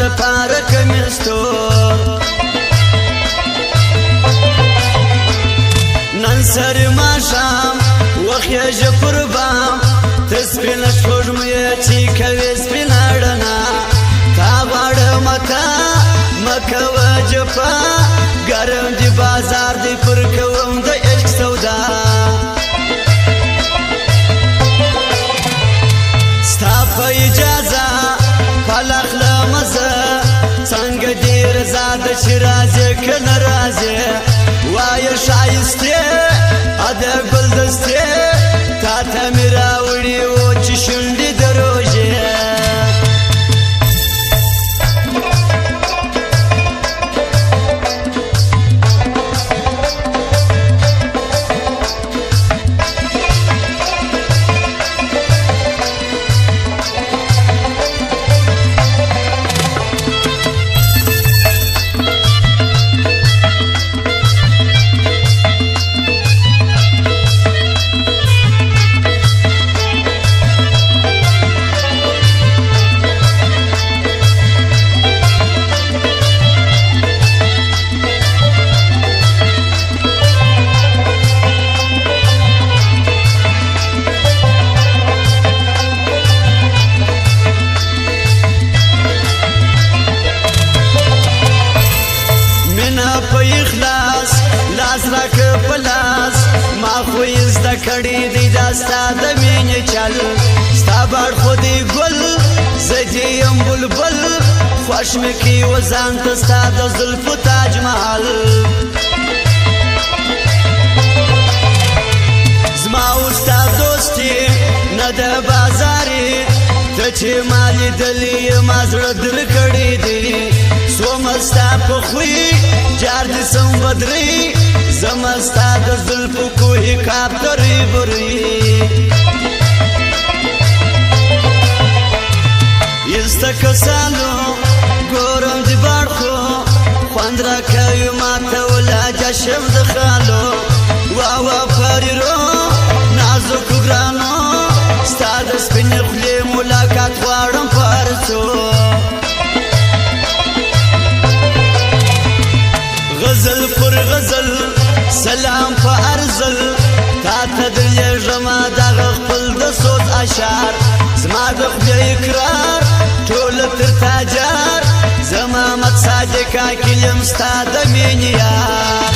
د پاره کمستور نن سر ما شام وخیج پر بام تسپین سپوږمۍ چې کوي سپیناړنا تا باړ مکا مکه وجفا ګرم دی بازار دی پر کوم د عشق سودا ستا په اجازه پلخ لمزه څنګه دی رضا د شرازه کنه رازه وای شایسته اده ګل دسته تا ته میرا وړي او چې شونډې دروژه کړي دی دا ستا د مینې چل ستا باړ خو دی ګل زه یم بلبل خوښ مې کی وزان ته ستا د زلفو تاج محل زما او ستا دوستي نه د بازاري ته چې ما لیدلې ما زړه در کړی دی سومه ستا په خوی جار دې سم بدري زمستا د زلفو کوهی کاپتری بری یستا کسانو ګورم دی باړخو خوند را کوي ماته ولا جشم د خالو وا پریرو نازک ګرانو ستا د سپین خولې ملاقات غواړم پرڅو غزل پر غزل سلام په ارزل تا ته درېږم دغه خپل د سوز اشعار زما د خدای اقرار ټوله تر تا جار زما مت صادقه کلیم ستا د مینې یار